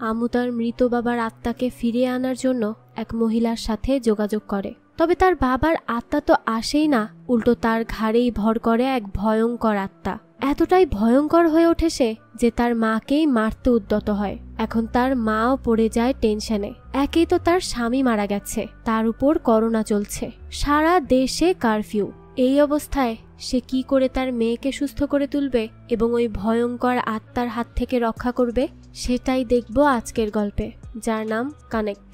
আমু তার মৃত বাবার আত্মাকে ফিরিয়ে আনার জন্য এক মহিলার সাথে যোগাযোগ করে। তবে তার বাবার আত্মা তো আসেই না, উল্টো তার ঘাড়েই ভর করে এক ভয়ঙ্কর আত্মা। এতটাই ভয়ঙ্কর হয়ে ওঠে সে যে তার মাকেই মারতে উদ্যত হয়। এখন তার মাও পড়ে যায় টেনশনে। একেই তো তার স্বামী মারা গেছে, তার উপর করোনা চলছে, সারা দেশে কারফিউ। এই অবস্থায় সে কি করে তার মেয়েকে সুস্থ করে তুলবে এবং ওই ভয়ঙ্কর আত্মার হাত থেকে রক্ষা করবে, সেটাই দেখব আজকের গল্পে, যার নাম কানেক্ট।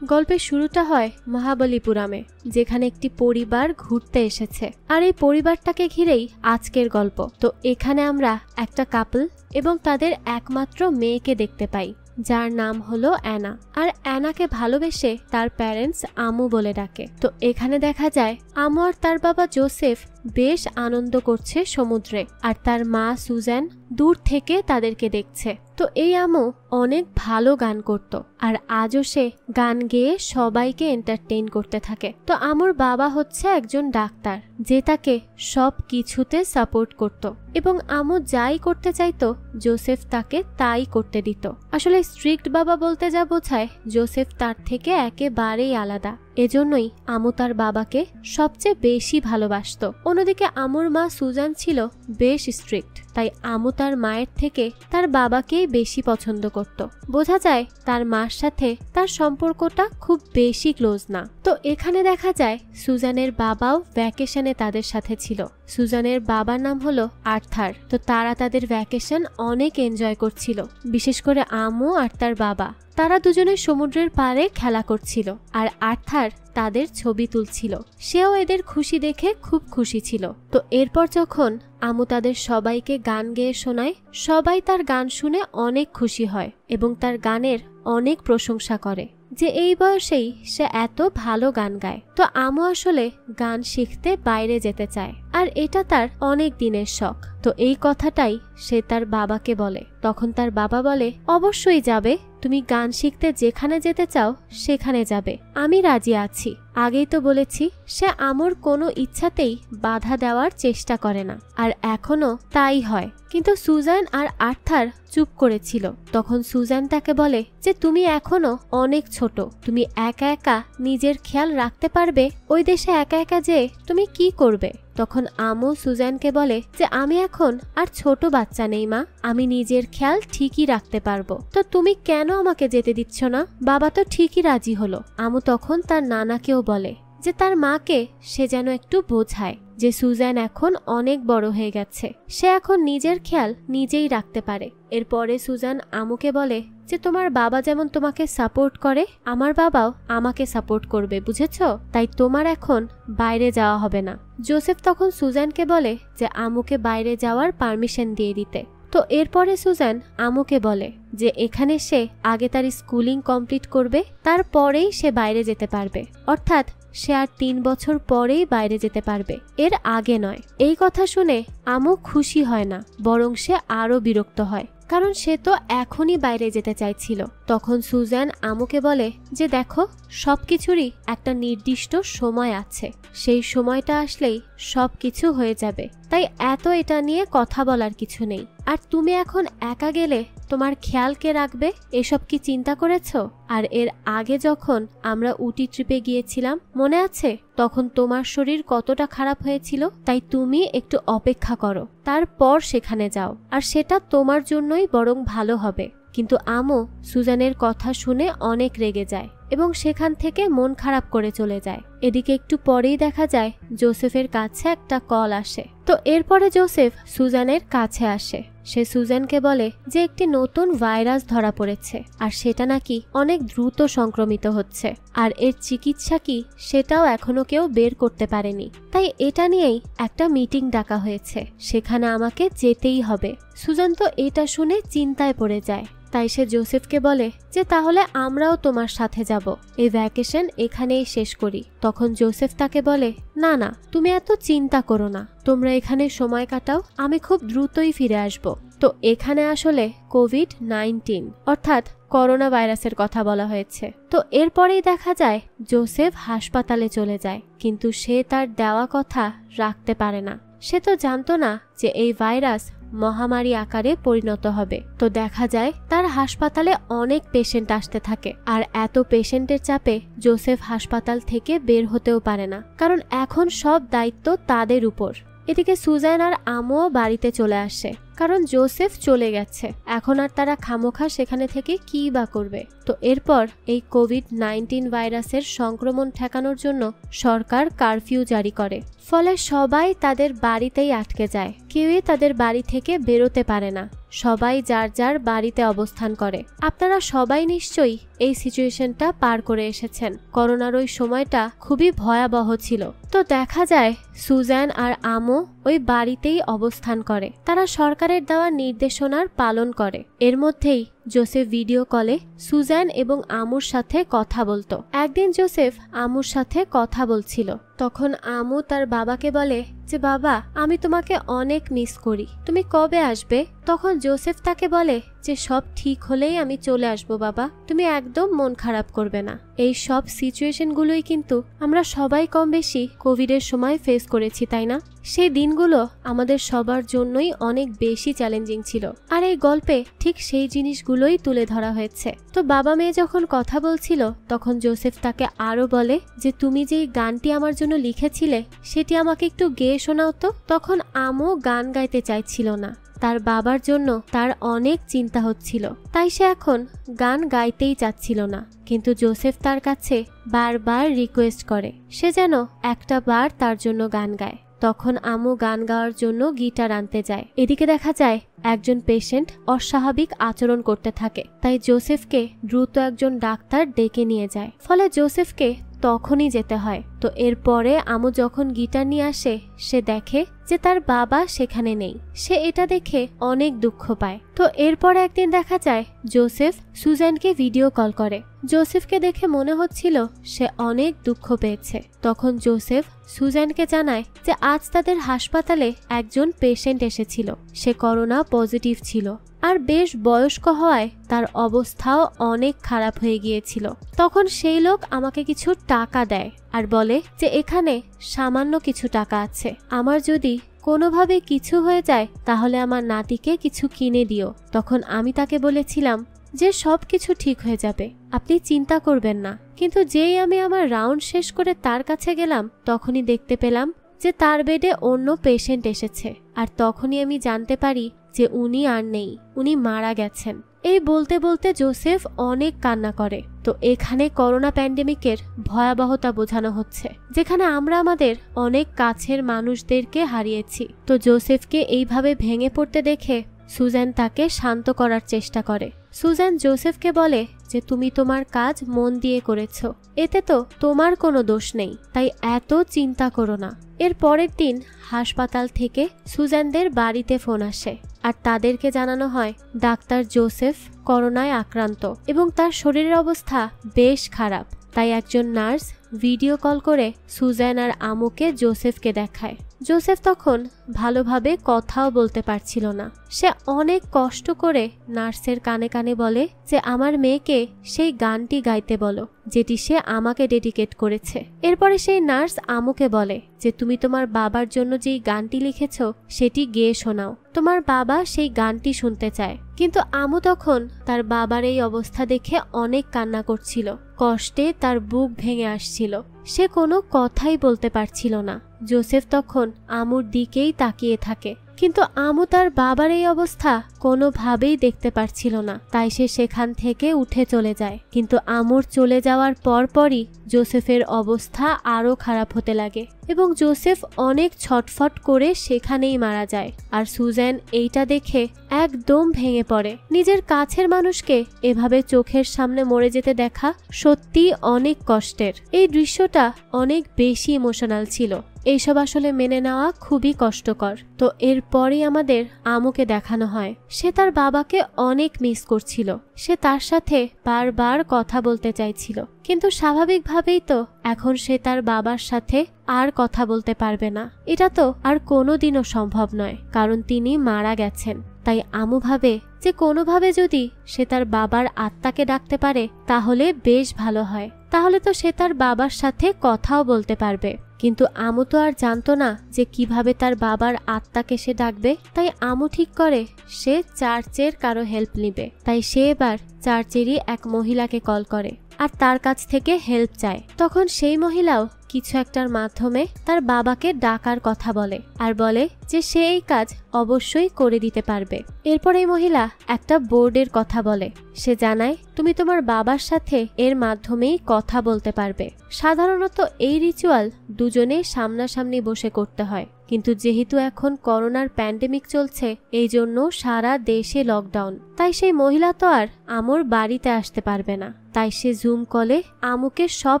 গল্পের শুরুটা হয় মহাবলীপুরামে, যেখানে একটি পরিবার ঘুরতে এসেছে। আর এই পরিবারটাকে ঘিরেই আজকের গল্প। তো এখানে আমরা একটা কাপল এবং তাদের একমাত্র মেয়েকে দেখতে পাই, যার নাম হলো অ্যানা। আর অ্যানাকে ভালোবেসে তার প্যারেন্টস আমু বলে ডাকে। তো এখানে দেখা যায় আমু আর তার বাবা জোসেফ বেশ আনন্দ করছে সমুদ্রে, আর তার মা সুজান দূর থেকে তাদেরকে দেখছে। তো এই আমু অনেক ভালো গান করত, আর আজও সে গান গেয়ে সবাইকে এন্টারটেইন করতে থাকে। তো আমুর বাবা হচ্ছে একজন ডাক্তার, যে তাকে সব কিছুতে সাপোর্ট করত, এবং আমু যাই করতে চাইতো জোসেফ তাকে তাই করতে দিত। আসলে স্ট্রিক্ট বাবা বলতে যা বোঝায়, জোসেফ তার থেকে একেবারেই আলাদা। এজন্যই আমু তার বাবাকে সবচেয়ে বেশি ভালোবাসত। অন্যদিকে আমুর মা সুজান ছিল বেশ স্ট্রিক্ট, তাই আমু তার মায়ের থেকে তার বাবাকেই বেশি পছন্দ করত। বোঝা যায় তার মার সাথে তার সম্পর্কটা খুব বেশি ক্লোজ না। তো এখানে দেখা যায় সুজানের বাবাও ভ্যাকেশনে তাদের সাথে ছিল। সুজানের বাবার নাম হলো আর্থার। তো তারা তাদের ভ্যাকেশন অনেক এনজয় করছিল, বিশেষ করে আমু আর তার বাবা। তারা দুজনে সমুদ্রের পাড়ে খেলা করছিল, আর আর্থার তাদের ছবি তুলছিল। সেও এদের খুশি দেখে খুব খুশি ছিল। তো এরপর যখন আমু তাদের সবাইকে গান গেয়ে শোনায়, সবাই তার গান শুনে অনেক খুশি হয় এবং তার গানের অনেক প্রশংসা করে, যে এই বয়সেই সে এত ভালো গান গায়। তো আমু আসলে গান শিখতে বাইরে যেতে চায়, আর এটা তার অনেক দিনের শখ। তো এই কথাটাই সে তার বাবাকে বলে। তখন তার বাবা বলে, অবশ্যই যাবে, তুমি গান শিখতে যেখানে যেতে চাও সেখানে যাবে, আমি রাজি আছি। আগেই তো বলেছি। সে আমুর কোনো ইচ্ছাতেই বাধা দেওয়ার চেষ্টা করে না, আর এখনো তাই হয়। কিন্তু সুজান আর আর্থার চুপ করেছিল। তখন সুজান তাকে বলে যে তুমি এখনো অনেক ছোট, তুমি একা একা নিজের খেয়াল রাখতে পারবে? ওই দেশে একা একা যে তুমি কি করবে? তখন আমু সুজানকে বলে যে আমি এখন আর ছোট বাচ্চা নেই মা, আমি নিজের খেয়াল ঠিকই রাখতে পারবো। তো তুমি কেন আমাকে যেতে দিচ্ছ না? বাবা তো ঠিকই রাজি হলো। আমু তখন তার নানাকেও বলে যে তার মাকে সে যেন একটু বোঝায় যে সুজান এখন অনেক বড় হয়ে গেছে, সে এখন নিজের খেয়াল নিজেই রাখতে পারে। এরপরে সুজান আমুকে বলে যে তোমার বাবা যেমন তোমাকে সাপোর্ট করে, আমার বাবাও আমাকে সাপোর্ট করবে, বুঝেছো? তাই তোমার এখন বাইরে যাওয়া হবে না। জোসেফ তখন সুজানকে বলে যে আমুকে বাইরে যাওয়ার পারমিশন দিয়ে দিতে। তো এরপরে সুজান আমুকে বলে যে এখানে সে আগে তার স্কুলিং কমপ্লিট করবে, তারপরেই সে বাইরে যেতে পারবে। অর্থাৎ সে আর 3 বছর পরেই বাইরে যেতে পারবে, এর আগে নয়। এই কথা শুনে আমু খুশি হয় না, বরং সে আরো বিরক্ত হয়, কারণ সে তো এখনই বাইরে যেতে চাইছিল। তখন সুজান আমুকে বলে যে দেখো, সবকিছুরই একটা নির্দিষ্ট সময় আছে, সেই সময়টা আসলেই সবকিছু হয়ে যাবে, তাই এত এটা নিয়ে কথা বলার কিছু নেই। আর তুমি এখন একা গেলে তোমার খেয়াল কে রাখবে, এসব কি চিন্তা করেছো? আর এর আগে যখন আমরা উটি ট্রিপে গিয়েছিলাম মনে আছে, তখন তোমার শরীর কতটা খারাপ হয়েছিল, তাই তুমি একটু অপেক্ষা করো, তারপর সেখানে যাও, আর সেটা তোমার জন্যই বরং ভালো হবে। কিন্তু আমু সুজানের কথা শুনে অনেক রেগে যায় এবং সেখান থেকে মন খারাপ করে চলে যায়। এদিকে একটু পরেই দেখা যায় জোসেফের কাছে একটা কল আসে। তো এরপরে জোসেফ সুজানের কাছে আসে। সে সুজানকে বলে যে একটি নতুন ভাইরাস ধরা পড়েছে, আর সেটা নাকি অনেক দ্রুত সংক্রমিত হচ্ছে, আর এর চিকিৎসা কি সেটাও এখনো কেউ বের করতে পারেনি। তাই এটা নিয়েই একটা মিটিং ডাকা হয়েছে, সেখানে আমাকে যেতেই হবে। সুজান তো এটা শুনে চিন্তায় পড়ে যায়। তাই সে জোসেফকে বলে যে তাহলে আমরাও তোমার সাথে যাব, এই ভ্যাকেশন এখানেই শেষ করি। তখন জোসেফ তাকে বলে না না, তুমি এত চিন্তা করো না, তোমরা এখানে সময় কাটাও, আমি খুব দ্রুতই ফিরে আসব। তো এখানে আসলে কোভিড-19 অর্থাৎ করোনা ভাইরাসের কথা বলা হয়েছে। তো এরপরেই দেখা যায় জোসেফ হাসপাতালে চলে যায়, কিন্তু সে তার দেওয়া কথা রাখতে পারে না। সে তো জানতো না যে এই ভাইরাস মহামারী আকারে পরিণত হবে। তো দেখা যায় তার হাসপাতালে অনেক পেশেন্ট আসতে থাকে, আর এত পেশেন্টের চাপে জোসেফ হাসপাতাল থেকে বের হতেও পারে না, কারণ এখন সব দায়িত্ব তাদের উপর। এদিকে সুজান আর আমুও বাড়িতে চলে আসে, কারণ জোসেফ চলে গেছে। এখন আর তারা খামোখা সেখানে থেকে কি বা করবে। তো এরপর এই কোভিড-19 ভাইরাসের সংক্রমণ ঠেকানোর জন্য সরকার কারফিউ জারি করে, ফলে সবাই তাদের বাড়িতেই আটকে যায়। কেউই তাদের বাড়ি থেকে বেরোতে পারে না, সবাই যার যার বাড়িতে অবস্থান করে। আপনারা সবাই নিশ্চয়ই এই সিচুয়েশনটা পার করে এসেছেন। করোনার ওই সময়টা খুবই ভয়াবহ ছিল। তো দেখা যায় সুজান আর আমু ওই বাড়িতেই অবস্থান করে, তারা সরকারের দেওয়া নির্দেশনার পালন করে। এর মধ্যেই জোসেফ ভিডিও কলে সুজান এবং আমুর সাথে কথা বলতো। একদিন জোসেফ আমুর সাথে কথা বলছিল, তখন আমু তার বাবাকে বলে যে বাবা, আমি তোমাকে অনেক মিস করি, তুমি কবে আসবে? তখন জোসেফ তাকে বলে যে সব ঠিক হলেই আমি চলে আসবো বাবা, তুমি একদম মন খারাপ করবে না। এই সব সিচুয়েশনগুলোই কিন্তু আমরা সবাই কম বেশি কোভিডের সময় ফেস করেছি, তাই না? সেই দিনগুলো আমাদের সবার জন্যই অনেক বেশি চ্যালেঞ্জিং ছিল, আর এই গল্পে ঠিক সেই জিনিসগুলোই তুলে ধরা হয়েছে। তো বাবা মেয়ে যখন কথা বলছিল, তখন জোসেফ তাকে আরো বলে যে তুমি যেই গানটি আমার জন্য লিখেছিলে সেটি আমাকে একটু গেয়ে শোনাও তো। তখন আমু গান গাইতে চাইছিল না, তার বাবার জন্য তার অনেক চিন্তা হচ্ছিল, তাই সে এখন গান গাইতেই চাচ্ছিল না। কিন্তু জোসেফ তার কাছে বারবার রিকোয়েস্ট করে সে যেন একটা বার তার জন্য গান গায়। তখন আমু গান গাওয়ার জন্য গিটার আনতে যায়। এদিকে দেখা যায় একজন পেশেন্ট অস্বাভাবিক আচরণ করতে থাকে, তাই জোসেফকে দ্রুত একজন ডাক্তার ডেকে নিয়ে যায়। ফলে জোসেফকে তখনই যেতে হয়। তো এরপরে আমু যখন গিটার নিয়ে আসে, সে দেখে যে তার বাবা সেখানে নেই। সে এটা দেখে অনেক দুঃখ পায়। তো এরপর একদিন দেখা যায় জোসেফ সুজানকে ভিডিও কল করে। জোসেফকে দেখে মনে হচ্ছিল সে অনেক দুঃখ পেয়েছে। তখন জোসেফ সুজানকে জানায় যে আজ তাদের হাসপাতালে একজন পেশেন্ট এসেছিল, সে করোনা পজিটিভ ছিল, আর বেশ বয়স্ক হওয়ায় তার অবস্থাও অনেক খারাপ হয়ে গিয়েছিল। তখন সেই লোক আমাকে কিছু টাকা দেয় আর বলে যে এখানে সামান্য কিছু টাকা আছে, আমার যদি কোনোভাবে কিছু হয়ে যায় তাহলে আমার নাতিকে কিছু কিনে দিও। তখন আমি তাকে বলেছিলাম যে সব কিছু ঠিক হয়ে যাবে, আপনি চিন্তা করবেন না। কিন্তু যেই আমি আমার রাউন্ড শেষ করে তার কাছে গেলাম, তখনই দেখতে পেলাম যে তার বেডে অন্য পেশেন্ট এসেছে, আর তখনই আমি জানতে পারি যে উনি আর নেই, উনি মারা গেছেন। এই বলতে বলতে জোসেফ অনেক কান্না করে। তো এখানে করোনা প্যান্ডেমিকের ভয়াবহতা বোঝানো হচ্ছে, যেখানে আমরা আমাদের অনেক কাছের মানুষদেরকে হারিয়েছি। তো জোসেফকে এইভাবে ভেঙে পড়তে দেখে সুজান তাকে শান্ত করার চেষ্টা করে। সুজান জোসেফকে বলে যে তুমি তোমার কাজ মন দিয়ে করেছো, এতে তো তোমার কোনো দোষ নেই, তাই এত চিন্তা করো না। এর পরের দিন হাসপাতাল থেকে সুজানদের বাড়িতে ফোন আসে, আর তাদেরকে জানানো হয় ডাক্তার জোসেফ করোনায় আক্রান্ত এবং তার শরীরের অবস্থা বেশ খারাপ। তাই একজন নার্স ভিডিও কল করে সুজান আর আমুকে জোসেফকে দেখায়। জোসেফ তখন ভালোভাবে কথাও বলতে পারছিল না। সে অনেক কষ্ট করে নার্সের কানে কানে বলে যে আমার মেয়েকে সেই গানটি গাইতে বলো যেটি সে আমাকে ডেডিকেট করেছে। এরপরে সেই নার্স আমুকে বলে যে তুমি তোমার বাবার জন্য যেই গানটি লিখেছো সেটি গেয়ে শোনাও, তোমার বাবা সেই গানটি শুনতে চায়। কিন্তু আমু তখন তার বাবার এই অবস্থা দেখে অনেক কান্না করছিল, কষ্টে তার বুক ভেঙে আসছিল, সে কোনো কথাই বলতে পারছিল না। জোসেফ তখন আমুর দিকেই তাকিয়ে থাকে, কিন্তু আমু তার বাবার এই অবস্থা কোনোভাবেই দেখতে পারছিল না, তাই সে সেখান থেকে উঠে চলে যায়। কিন্তু আমুর চলে যাওয়ার পরপরই জোসেফের অবস্থা আরো খারাপ হতে লাগে এবং জোসেফ অনেক ছটফট করে সেখানেই মারা যায়। আর সুজান এইটা দেখে একদম ভেঙে পড়ে। নিজের কাছের মানুষকে এভাবে চোখের সামনে মরে যেতে দেখা সত্যি অনেক কষ্টের। এই দৃশ্যটা অনেক বেশি ইমোশনাল ছিল, এইসব আসলে মেনে নেওয়া খুবই কষ্টকর। তো এরপরই আমাদের আমুকে দেখানো হয় সে তার বাবাকে অনেক মিস করছিল, সে তার সাথে বারবার কথা বলতে চাইছিল, কিন্তু স্বাভাবিকভাবেই তো এখন সে তার বাবার সাথে আর কথা বলতে পারবে না। এটা তো আর কোনোদিনও সম্ভব নয়, কারণ তিনি মারা গেছেন। তাই আমু ভাবে যে কোনোভাবে যদি সে তার বাবার আত্মাকে ডাকতে পারে তাহলে বেশ ভালো হয়, তাহলে তো সে তার বাবার সাথে কথাও বলতে পারবে। কিন্তু আমু তো আর জানতো না যে কিভাবে তার বাবার আত্মাকে সে ডাকবে। তাই আমু ঠিক করে সে চার্চের কারো হেল্প নিবে। তাই সে এবার চার্চেরই এক মহিলাকে কল করে আর তার কাছ থেকে হেল্প চায়। তখন সেই মহিলাও কিছু একটার মাধ্যমে তার বাবাকে ডাকার কথা বলে আর বলে যে সে এই কাজ অবশ্যই করে দিতে পারবে। এরপর এই মহিলা একটা বোর্ডের কথা বলে। সে জানায় তুমি তোমার বাবার সাথে এর মাধ্যমেই কথা বলতে পারবে। সাধারণত এই রিচুয়াল দুজনে সামনাসামনি বসে করতে হয়, কিন্তু যেহেতু এখন করোনার প্যান্ডেমিক চলছে এই জন্য সারা দেশে লকডাউন। তাই সেই মহিলা তো আর আমুর বাড়িতে আসতে পারবে না। তাই সে জুম কলে আমুকে সব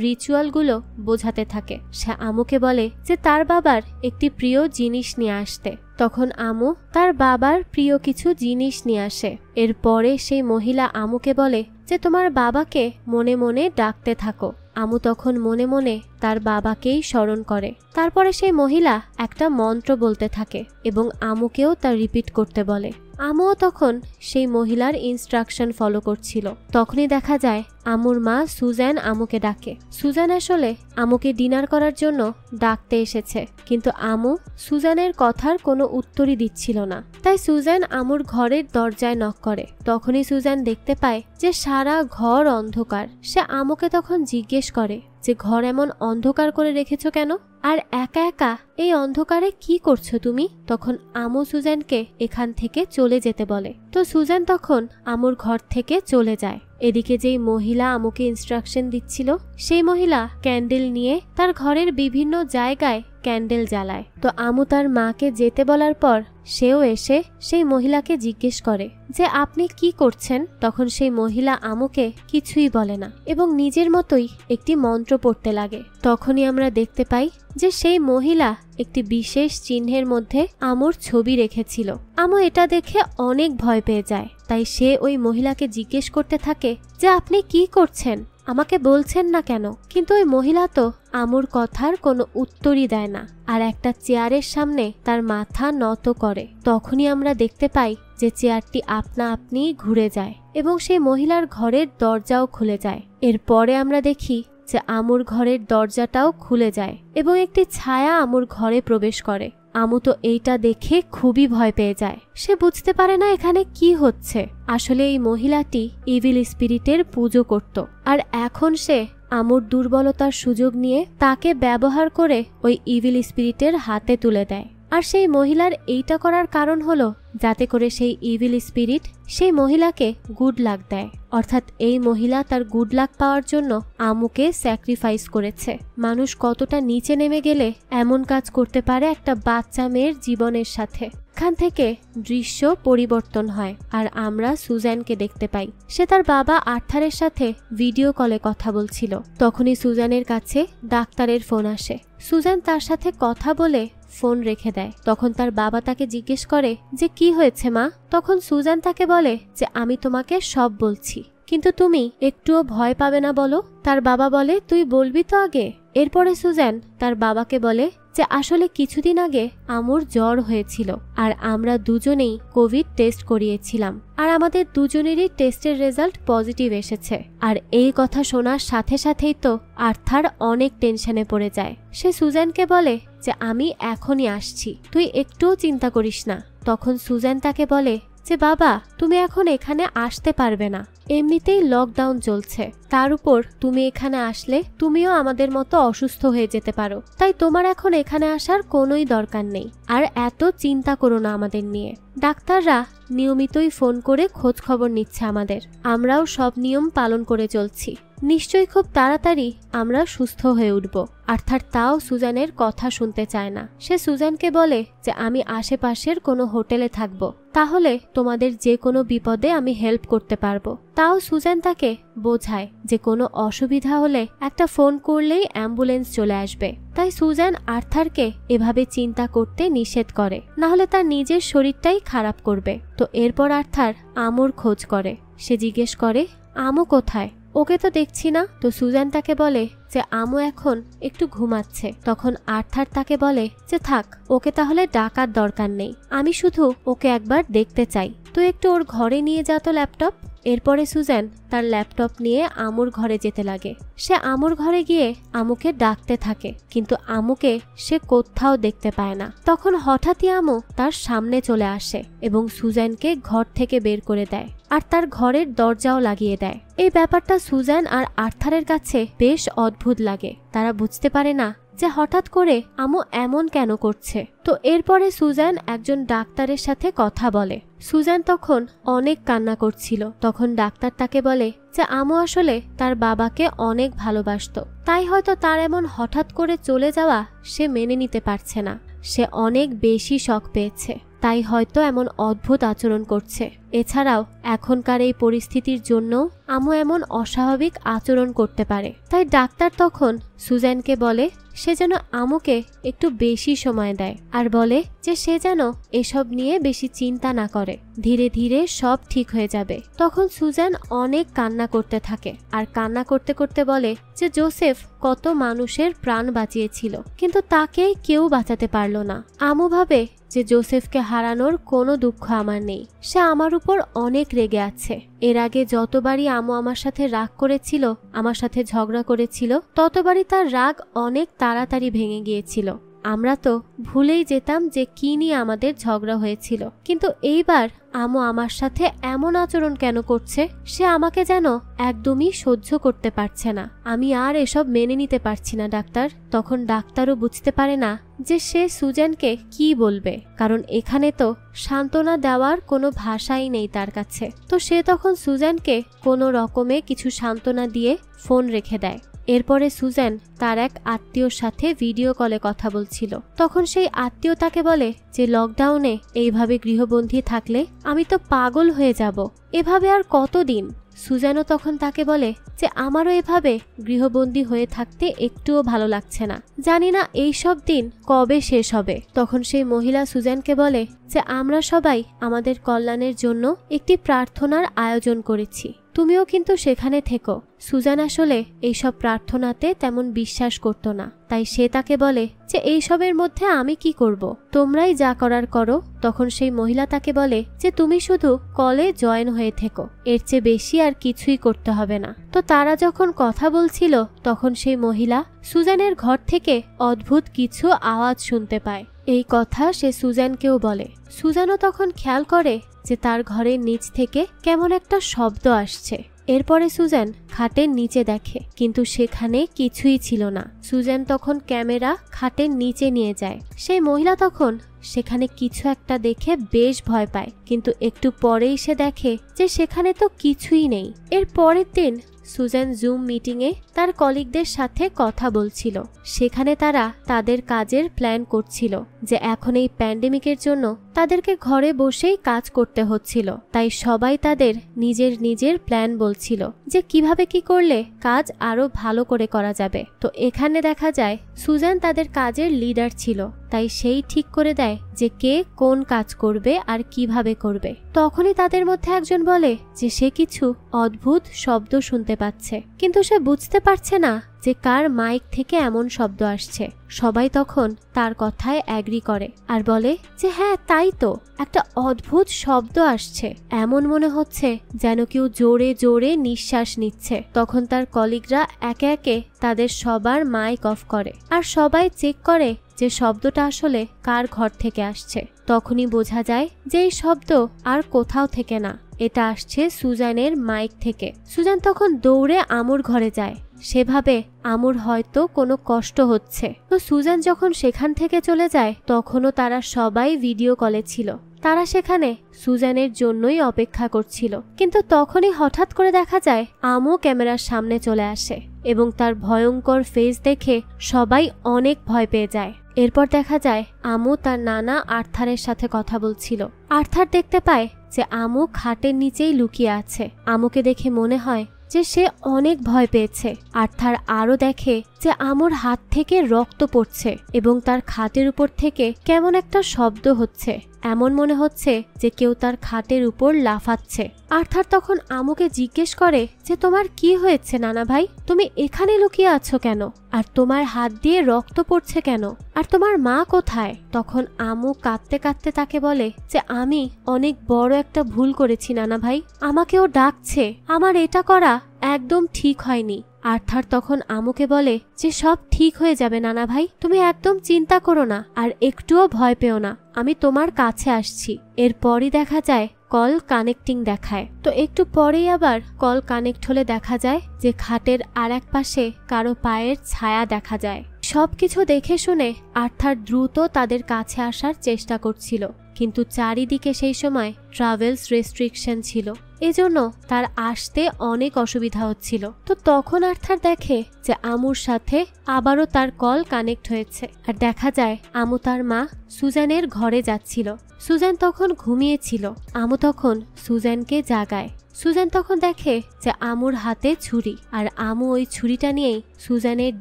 রিচুয়ালগুলো বোঝাতে থাকে। সে আমুকে বলে যে তার বাবার একটি প্রিয় জিনিস নিয়ে আসতে। তখন আমু তার বাবার প্রিয় কিছু জিনিস নিয়ে আসে। এরপরে সেই মহিলা আমুকে বলে যে তোমার বাবাকে মনে মনে ডাকতে থাকো। আমু তখন মনে মনে তার বাবাকেই স্মরণ করে। তারপরে সেই মহিলা একটা মন্ত্র বলতে থাকে এবং আমুকেও তা রিপিট করতে বলে। আমুও তখন সেই মহিলার ইনস্ট্রাকশন ফলো করছিল। তখনই দেখা যায় আমুর মা সুজান আমুকে ডাকে। সুজান আসলে আমুকে ডিনার করার জন্য ডাকতে এসেছে, কিন্তু আমু সুজানের কথার কোনো উত্তরই দিচ্ছিল না। তাই সুজান আমুর ঘরের দরজায় নক করে। তখনই সুজান দেখতে পায় যে সারা ঘর অন্ধকার। সে আমুকে তখন জিজ্ঞেস করে যে ঘর এমন অন্ধকার করে রেখেছো কেন, আর একা একা এই অন্ধকারে কি করছো তুমি? তখন আমু সুজানকে এখান থেকে চলে যেতে বলে। তো সুজান তখন আমুর ঘর থেকে চলে যায়। এদিকে যেই মহিলা আমুকে ইনস্ট্রাকশন দিচ্ছিল সেই মহিলা ক্যান্ডেল নিয়ে তার ঘরের বিভিন্ন জায়গায় ক্যান্ডেল জ্বালায়। তো আমু তার মাকে যেতে বলার পর সেও এসে সেই মহিলাকে জিজ্ঞেস করে যে আপনি কি করছেন? তখন সেই মহিলা আমুকে কিছুই বলে না এবং নিজের মতোই একটি মন্ত্র পড়তে লাগে। তখনই আমরা দেখতে পাই যে সেই মহিলা একটি বিশেষ চিহ্নের মধ্যে আমুর ছবি রেখেছিল। আমু এটা দেখে অনেক ভয় পেয়ে যায়। তাই সে ওই মহিলাকে জিজ্ঞেস করতে থাকে যে আপনি কি করছেন, আমাকে বলছেন না কেন? কিন্তু ওই মহিলা তো আমুর কথার কোনো উত্তরই দেয় না আর একটা চেয়ারের সামনে তার মাথা নত করে। তখনই আমরা দেখতে পাই যে চেয়ারটি আপনা আপনি ঘুরে যায় এবং সেই মহিলার ঘরের দরজাও খুলে যায়। এরপরে আমরা দেখি যে আমুর ঘরের দরজাটাও খুলে যায় এবং একটি ছায়া আমুর ঘরে প্রবেশ করে। আমু তো এইটা দেখে খুবই ভয় পেয়ে যায়। সে বুঝতে পারে না এখানে কি হচ্ছে। আসলে এই মহিলাটি ইভিল স্পিরিটের পুজো করত আর এখন সে আমুর দুর্বলতার সুযোগ নিয়ে তাকে ব্যবহার করে ওই ইভিল স্পিরিটের হাতে তুলে দেয়। আর সেই মহিলার এইটা করার কারণ হলো যাতে করে সেই ইভিল স্পিরিট সেই মহিলাকে গুড লাক দেয়। অর্থাৎ এই মহিলা তার গুড লাক পাওয়ার জন্য আমুকে স্যাক্রিফাইস করেছে। মানুষ কতটা নিচে নেমে গেলে এমন কাজ করতে পারে একটা বাচ্চা মেয়ের জীবনের সাথে। এখান থেকে দৃশ্য পরিবর্তন হয় আর আমরা সুজানকে দেখতে পাই। সে তার বাবা আর্থারের সাথে ভিডিও কলে কথা বলছিল। তখনই সুজানের কাছে ডাক্তারের ফোন আসে। সুজান তার সাথে কথা বলে ফোন রেখে দেয়। তখন তার বাবা তাকে জিজ্ঞেস করে যে কি হয়েছে মা? তখন সুজান তাকে বলে যে আমি তোমাকে সব বলছি, কিন্তু তুমি একটুও ভয় পাবে না বলো। তার বাবা বলে তুই বলবি তো আগে। এরপরে সুজান তার বাবাকে বলে যে আসলে কিছুদিন আগে আমুর জ্বর হয়েছিল আর আমরা দুজনেই কোভিড টেস্ট করিয়েছিলাম আর আমাদের দুজনেরই টেস্টের রেজাল্ট পজিটিভ এসেছে। আর এই কথা শোনার সাথে সাথেই তো আর্থার অনেক টেনশনে পড়ে যায়। সে সুজানকে বলে যে আমি এখনই আসছি, তুই একটুও চিন্তা করিস না। তখন সুজান তাকে বলে যে বাবা তুমি এখন এখানে আসতে পারবে না, এমনিতেই লকডাউন চলছে, তার উপর তুমি এখানে আসলে তুমিও আমাদের মতো অসুস্থ হয়ে যেতে পারো। তাই তোমার এখন এখানে আসার কোনোই দরকার নেই আর এত চিন্তা করো না আমাদের নিয়ে। ডাক্তাররা নিয়মিতই ফোন করে খোঁজ খবর নিচ্ছে আমাদের, আমরাও সব নিয়ম পালন করে চলছি। নিশ্চয়ই খুব তাড়াতাড়ি আমরা সুস্থ হয়ে উঠব। অর্থাৎ তাও সুজানের কথা শুনতে চায় না। সে সুজানকে বলে যে আমি আশেপাশের কোনো হোটেলে থাকবো, তাহলে তোমাদের যে কোনো বিপদে আমি হেল্প করতে পারবো। তাও সুজান তাকে বোঝায় যে কোনো অসুবিধা হলে একটা ফোন করলেই অ্যাম্বুলেন্স চলে আসবে। তাই সুজান আর্থারকে এভাবে চিন্তা করতে নিষেধ করে, না হলে তার নিজের শরীরটাই খারাপ করবে। তো এরপর আর্থার আমুর খোঁজ করে। সে জিজ্ঞেস করে আমু কোথায়, ওকে তো দেখছি না। তো সুজান তাকে বলে যে আমু এখন একটু ঘুমাচ্ছে। তখন আর্থার তাকে বলে যে থাক, ওকে তাহলে ডাকার দরকার নেই, আমি শুধু ওকে একবার দেখতে চাই, তুই একটু ওর ঘরে নিয়ে যা তো ল্যাপটপ। এরপরে সুজান তার ল্যাপটপ নিয়ে আমুর ঘরে যেতে লাগে। সে আমুর ঘরে গিয়ে আমুকে ডাকতে থাকে, কিন্তু আমুকে সে কোথাও দেখতে পায় না। তখন হঠাৎই আমু তার সামনে চলে আসে এবং সুজানকে ঘর থেকে বের করে দেয় আর তার ঘরের দরজাও লাগিয়ে দেয়। এই ব্যাপারটা সুজান আর আর্থারের কাছে বেশ অদ্ভুত লাগে। তারা বুঝতে পারে না যে হঠাৎ করে আমু এমন কেন করছে। তো এরপরে সুজান একজন ডাক্তারের সাথে কথা বলে। সুজান তখন অনেক কান্না করছিল। তখন ডাক্তার তাকে বলে যে আমু আসলে তার বাবাকে অনেক ভালোবাসতো, তাই হয়তো তার এমন হঠাৎ করে চলে যাওয়া সে মেনে নিতে পারছে না। সে অনেক বেশি শক পেয়েছে, তাই হয়তো এমন অদ্ভুত আচরণ করছে। এছাড়াও এখনকার এই পরিস্থিতির জন্য আমু এমন অস্বাভাবিক আচরণ করতে পারে। তাই ডাক্তার তখন সুজানকে বলে সে যেন আমুকে একটু বেশি সময় দেয় আর বলে যে সে যেন এসব নিয়ে বেশি চিন্তা না করে, ধীরে ধীরে সব ঠিক হয়ে যাবে। তখন সুজান অনেক কান্না করতে থাকে আর কান্না করতে করতে বলে যে জোসেফ কত মানুষের প্রাণ বাঁচিয়েছিল, কিন্তু তাকে কেউ বাঁচাতে পারলো না। আমু ভাবে যে জোসেফকে হারানোর কোনো দুঃখ আমার নেই, সে আমার উপর অনেক রেগে আছে। এর আগে যতবারই আমু আমার সাথে রাগ করেছিল, আমার সাথে ঝগড়া করেছিল, ততবারই তার রাগ অনেক তাড়াতাড়ি ভেঙে গিয়েছিল। আমরা তো ভুলেই যেতাম যে কি নিয়ে আমাদের ঝগড়া হয়েছিল, কিন্তু এইবার আমু আমার সাথে এমন আচরণ কেন করছে? সে আমাকে যেন একদমই সহ্য করতে পারছে না। আমি আর এসব মেনে নিতে পারছি না ডাক্তার। তখন ডাক্তারও বুঝতে পারে না যে সে সুজানকে কি বলবে, কারণ এখানে তো সান্ত্বনা দেওয়ার কোনো ভাষাই নেই তার কাছে। তো সে তখন সুজানকে কোনো রকমে কিছু সান্ত্বনা দিয়ে ফোন রেখে দেয়। এরপরে সুজান তার এক আত্মীয়র সাথে ভিডিও কলে কথা বলছিল। তখন সেই আত্মীয় তাকে বলে যে লকডাউনে এইভাবে গৃহবন্দী থাকলে আমি তো পাগল হয়ে যাব, এভাবে আর কতদিন? সুজানও তখন তাকে বলে যে আমারও এভাবে গৃহবন্দী হয়ে থাকতে একটুও ভালো লাগছে না, জানি না এই সব দিন কবে শেষ হবে। তখন সেই মহিলা সুজানকে বলে যে আমরা সবাই আমাদের কল্যাণের জন্য একটি প্রার্থনার আয়োজন করেছি, তুমিও কিন্তু সেখানে থেকো। সুজান আসলে এইসব প্রার্থনাতে তেমন বিশ্বাস করত না, তাই সে তাকে বলে যে এইসবের মধ্যে আমি কি করব, তোমরাই যা করার করো। তখন সেই মহিলা তাকে বলে যে তুমি শুধু কলে জয়েন হয়ে থেকো, এর চেয়ে বেশি আর কিছুই করতে হবে না। তো তারা যখন কথা বলছিল তখন সেই মহিলা সুজানের ঘর থেকে অদ্ভুত কিছু আওয়াজ শুনতে পায়। এই কথা সে সুজানকেও বলে। সুজানও তখন খেয়াল করে যে তার ঘরের নিচ থেকে কেমন একটা শব্দ আসছে। এরপরে সুজান খাটের নিচে দেখে, কিন্তু সেখানে কিছুই ছিল না। সুজান তখন ক্যামেরা খাটের নিচে নিয়ে যায়। সেই মহিলা তখন সেখানে কিছু একটা দেখে বেশ ভয় পায়, কিন্তু একটু পরেই সে দেখে যে সেখানে তো কিছুই নেই। এর পরের দিন সুজান জুম মিটিংয়ে তার কলিগদের সাথে কথা বলছিল। সেখানে তারা তাদের কাজের প্ল্যান করছিল যে এখন এই প্যান্ডেমিকের জন্য তাদেরকে ঘরে বসেই কাজ করতে হচ্ছিল, তাই সবাই তাদের নিজের নিজের প্ল্যান বলছিল যে কিভাবে কি করলে কাজ আরো ভালো করে করা যাবে। তো এখানে দেখা যায় সুজান তাদের কাজের লিডার ছিল, তাই সেই ঠিক করে দেয় যে কে কোন কাজ করবে আর কিভাবে করবে। তখনই তাদের মধ্যে একজন বলে যে সে কিছু অদ্ভুত শব্দ শুনতে পাচ্ছে, কিন্তু সে বুঝতে পারছে না যে কার মাইক থেকে এমন শব্দ আসছে। সবাই তখন তার কথায় অ্যাগ্রি করে আর বলে যে হ্যাঁ তাই তো, একটা অদ্ভুত শব্দ আসছে, এমন মনে হচ্ছে যেন কেউ জোরে জোরে নিঃশ্বাস নিচ্ছে। তখন তার কলিগরা একে একে তাদের সবার মাইক অফ করে আর সবাই চেক করে যে শব্দটা আসলে কার ঘর থেকে আসছে। তখনই বোঝা যায় যে এই শব্দ আর কোথাও থেকে না, এটা আসছে সুজানের মাইক থেকে। সুজান তখন দৌড়ে আমুর ঘরে যায়। সেভাবে আমুর হয়তো কোনো কষ্ট হচ্ছে। তো সুজান যখন সেখান থেকে চলে যায় তখনও তারা সবাই ভিডিও কলে ছিল। তারা সেখানে সুজানের জন্যই অপেক্ষা করছিল, কিন্তু তখনই হঠাৎ করে দেখা যায় আমু ক্যামেরার সামনে চলে আসে এবং তার ভয়ঙ্কর ফেস দেখে সবাই অনেক ভয় পেয়ে যায়। এরপর দেখা যায় আমু তার নানা আর্থারের সাথে কথা বলছিল। আর্থার দেখতে পায় যে আমু খাটের নিচেই লুকিয়ে আছে। আমুকে দেখে মনে হয় যে সে অনেক ভয় পেয়েছে। আর্থার আরও দেখে যে আমুর হাত থেকে রক্ত পড়ছে এবং তার খাটের উপর থেকে কেমন একটা শব্দ হচ্ছে, এমন মনে হচ্ছে যে কেউ তার খাটের উপর লাফাচ্ছে। আর্থার তখন আমুকে জিজ্ঞেস করে যে তোমার কি হয়েছে নানা ভাই, তুমি এখানে লুকিয়ে আছো কেন, আর তোমার হাত দিয়ে রক্ত পড়ছে কেন, আর তোমার মা কোথায়? তখন আমু কাঁদতে কাঁদতে তাকে বলে যে আমি অনেক বড় একটা ভুল করেছি নানা ভাই, আমাকেও ডাকছে, আমার এটা করা একদম ঠিক হয়নি। আর্থার তখন আমুকে বলে যে সব ঠিক হয়ে যাবে নানা ভাই, তুমি একদম চিন্তা করো না আর একটুও ভয় পেও না, আমি তোমার কাছে আসছি। এরপরই দেখা যায় কল কানেক্টিং দেখায়। তো একটু পরেই আবার কল কানেক্ট হলে দেখা যায় যে খাটের আর এক পাশে কারো পায়ের ছায়া দেখা যায়। সবকিছু দেখে শুনে আর্থার দ্রুত তাদের কাছে আসার চেষ্টা করছিল, কিন্তু চারিদিকে সেই সময় ট্রাভেলস রেস্ট্রিকশন ছিল, এজন্য তার আসতে অনেক অসুবিধা হচ্ছিল। তো তখন আর্থার দেখে যে আমুর সাথে আবারও তার কল কানেক্ট হয়েছে, আর দেখা যায় আমু তার মা সুজানের ঘরে যাচ্ছিল। সুজান তখন ঘুমিয়েছিল। আমু তখন সুজানকে জাগায়। সুজান তখন দেখে যে আমুর হাতে ছুরি, আর আমু ওই ছুরিটা নিয়েই সুজানের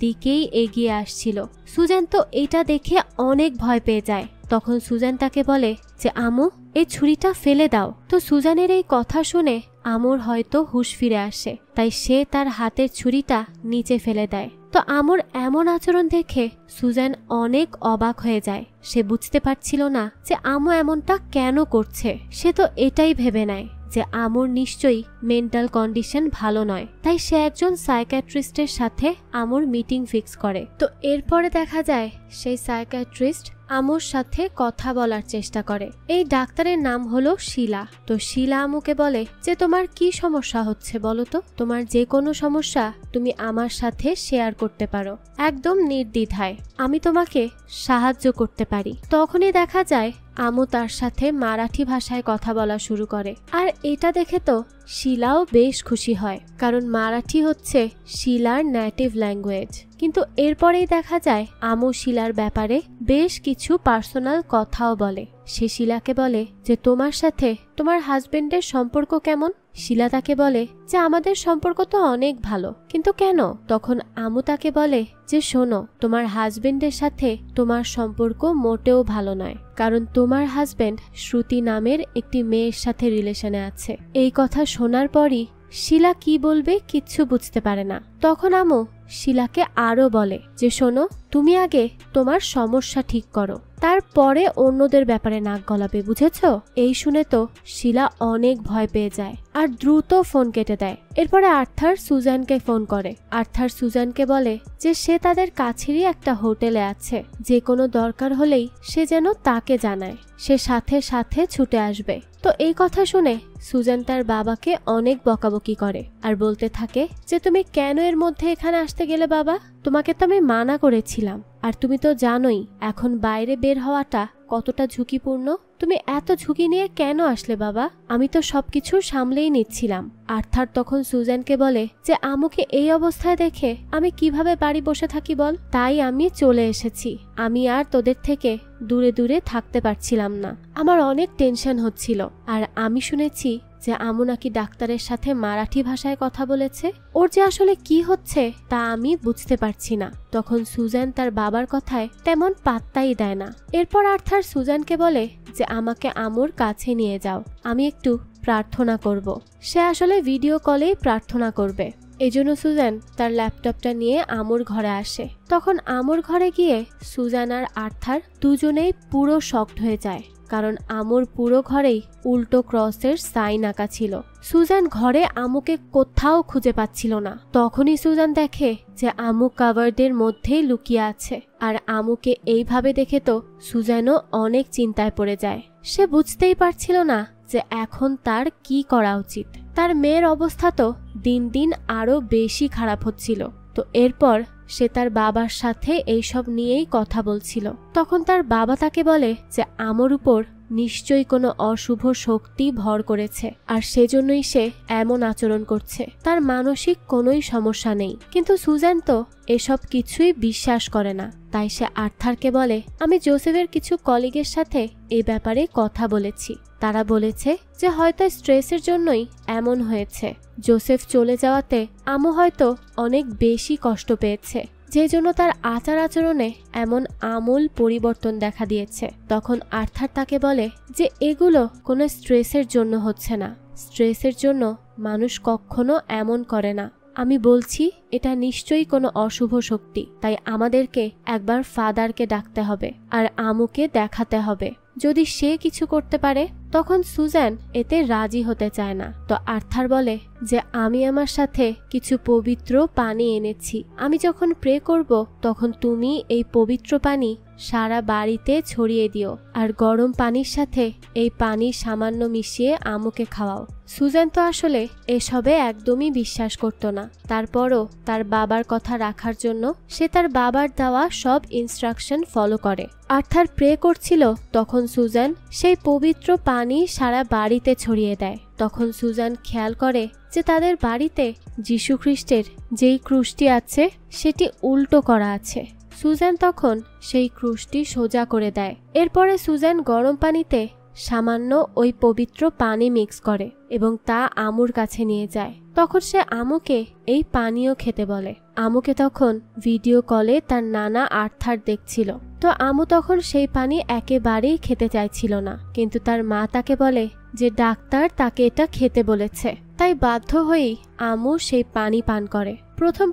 দিকেই এগিয়ে আসছিল। সুজান তো এটা দেখে অনেক ভয় পেয়ে যায়। তখন সুজান তাকে বলে যে আমু, এই ছুরিটা ফেলে দাও। তো সুজানের এই কথা শুনে আমুর হয়তো হুঁশ ফিরে আসে, তাই সে তার হাতের ছুরিটা নিচে ফেলে দেয়। তো আমুর এমন আচরণ দেখে সুজান অনেক অবাক হয়ে যায়। সে বুঝতে পারছিল না যে আমু এমনটা কেন করছে। সে তো এটাই ভেবে নেয় যে আমুর নিশ্চয়ই মেন্টাল কন্ডিশন ভালো নয়, তাই সে একজন সাইকিয়াট্রিস্টের সাথে আমুর মিটিং ফিক্স করে। তো এরপরে দেখা যায় সেই সাইকিয়াট্রিস্ট আমুর সাথে কথা বলার চেষ্টা করে। এই ডাক্তারের নাম হলো শিলা। তো শিলা আমুকে বলে যে তোমার কি সমস্যা হচ্ছে বলো তো, তোমার যে কোনো সমস্যা তুমি আমার সাথে শেয়ার করতে পারো, একদম নির্দ্বিধায়, আমি তোমাকে সাহায্য করতে পারি। তখনই দেখা যায় আমু তার সাথে মারাঠি ভাষায় কথা বলা শুরু করে, আর এটা দেখে তো শিলাও বেশ খুশি হয়, কারণ মারাঠি হচ্ছে শিলার নেটিভ ল্যাঙ্গুয়েজ। কিন্তু এরপরেই দেখা যায় আমু শিলার ব্যাপারে বেশ কিছু পার্সোনাল কথাও বলে। সে শিলাকে বলে যে তোমার সাথে তোমার হাজবেন্ডের সম্পর্ক কেমন? শিলা তাকে বলে যে আমাদের সম্পর্ক তো অনেক ভালো, কিন্তু কেন? তখন আমু তাকে বলে যে শোনো, তোমার হাজবেন্ডের সাথে তোমার সম্পর্ক মোটেও ভালো নয়, কারণ তোমার হাজবেন্ড শ্রুতি নামের একটি মেয়ের সাথে রিলেশনে আছে। এই কথা শোনার পরই শিলা কি বলবে কিচ্ছু বুঝতে পারে না। তখন আমু শিলাকে আরো বলে যে শোনো, তুমি আগে তোমার সমস্যা ঠিক করো, তারপরে অন্যদের ব্যাপারে নাক গলাবে, বুঝেছ? এই শুনে তো শিলা অনেক ভয় পেয়ে যায় আর দ্রুত ফোন কেটে দেয়। এরপরে আর্থার সুজানকে ফোন করে। আর্থার সুজানকে বলে যে সে তাদের কাছেরই একটা হোটেলে আছে, যে কোনো দরকার হলেই সে যেন তাকে জানায়, সে সাথে সাথে ছুটে আসবে। তো এই কথা শুনে সুজান তার বাবাকে অনেক বকাবকি করে আর বলতে থাকে যে তুমি কেন এর মধ্যে এখানে আসতে গেলে বাবা, তোমাকে তো আমি মানা করেছিলাম, আর তুমি তো জানোই এখন বাইরে বের হওয়াটা কতটা ঝুঁকিপূর্ণ, তুমি এত ঝুঁকি নিয়ে কেন আসলে বাবা? আমি তো সবকিছু সামলেই নিচ্ছিলাম। আর্থার তখন সুজানকে বলে যে আমুকে এই অবস্থায় দেখে আমি কিভাবে বাড়ি বসে থাকি বল, তাই আমি চলে এসেছি। আমি আর তোদের থেকে দূরে দূরে থাকতে পারছিলাম না, আমার অনেক টেনশন হচ্ছিল। আর আমি শুনেছি যে আমু নাকি ডাক্তারের সাথে মারাঠি ভাষায় কথা বলেছে, ওর যে আসলে কি হচ্ছে তা আমি বুঝতে পারছি না। তখন সুজান তার বাবার কথায় তেমন পাত্তাই দেয় না। এরপর আর্থার সুজানকে বলে যে আমাকে আমুর কাছে নিয়ে যাও, আমি একটু প্রার্থনা করব। সে আসলে ভিডিও কলেই প্রার্থনা করবে। এজন্য সুজান তার ল্যাপটপটা নিয়ে আমুর ঘরে আসে। তখন আমুর ঘরে গিয়ে সুজান আর আর্থার দুজনেই পুরো শকড হয়ে যায়, কারণ আমুর পুরো ঘরেই উল্টো ক্রসের সাইন আঁকা ছিল। সুজান ঘরে আমুকে কোথাও খুঁজে পাচ্ছিল না। তখনই সুজান দেখে যে আমু কাভার্ডের মধ্যেই লুকিয়ে আছে, আর আমুকে এইভাবে দেখে তো সুজানও অনেক চিন্তায় পড়ে যায়। সে বুঝতেই পারছিল না যে এখন তার কি করা উচিত। তার মেয়ের অবস্থা তো দিন দিন আরো বেশি খারাপ হচ্ছিল। তো এরপর সে তার বাবার সাথে এইসব নিয়েই কথা বলছিল। তখন তার বাবা তাকে বলে যে আমুর উপর নিশ্চয়ই কোনো অশুভ শক্তি ভর করেছে, আর সেজন্যই সে এমন আচরণ করছে, তার মানসিক কোনোই সমস্যা নেই। কিন্তু সুজান তো এসব কিছুই বিশ্বাস করে না, তাই সে আর্থারকে বলে আমি জোসেফের কিছু কলিগের সাথে এই ব্যাপারে কথা বলেছি, তারা বলেছে যে হয়তো স্ট্রেসের জন্যই এমন হয়েছে। জোসেফ চলে যাওয়াতে আমু হয়তো অনেক বেশি কষ্ট পেয়েছে, যে জন্য তার আচার আচরণে এমন আমূল পরিবর্তন দেখা দিয়েছে। তখন আর্থার তাকে বলে যে এগুলো কোনো স্ট্রেসের জন্য হচ্ছে না, স্ট্রেসের জন্য মানুষ কখনো এমন করে না। আমি বলছি এটা নিশ্চয়ই কোনো অশুভ শক্তি, তাই আমাদেরকে একবার ফাদারকে ডাকতে হবে আর আমুকে দেখাতে হবে। যদি সে কিছু করতে পারে। তখন সুজান এতে রাজি হতে চায় না। তো আর্থার বলে যে আমি আমার সাথে কিছু পবিত্র পানি এনেছি, আমি যখন প্রে করব তখন তুমি এই পবিত্র পানি সারা বাড়িতে ছড়িয়ে দিও আর গরম পানির সাথে এই পানি সামান্য মিশিয়ে আমুকে খাওয়াও। সুজান তো আসলে এসবে একদমই বিশ্বাস করত না, তারপরও তার বাবার কথা রাখার জন্য সে তার বাবার দেওয়া সব ইনস্ট্রাকশন ফলো করে। আর্থার প্রে করছিল, তখন সুজান সেই পবিত্র পানি সারা বাড়িতে ছড়িয়ে দেয়। তখন সুজান খেয়াল করে যে তাদের বাড়িতে যীশু খ্রিস্টের যেই ক্রুশটি আছে সেটি উল্টো করা আছে। সুজান তখন সেই ক্রুশটি সোজা করে দেয়। এরপরে সুজান গরম পানিতে সামান্য ওই পবিত্র পানি মিক্স করে এবং তা আমুর কাছে নিয়ে যায়। তখন সে আমুকে এই পানীয় খেতে বলে। আমুকে তখন ভিডিও কলে তার নানা আর্থার দেখছিল। তো আমু তখন সেই পানি একেবারেই খেতে চাইছিল না, কিন্তু তার মা তাকে বলে যে ডাক্তার তাকে এটা খেতে বলেছে, তাই বাধ্য হয়েই আমু সেই পানি পান করে।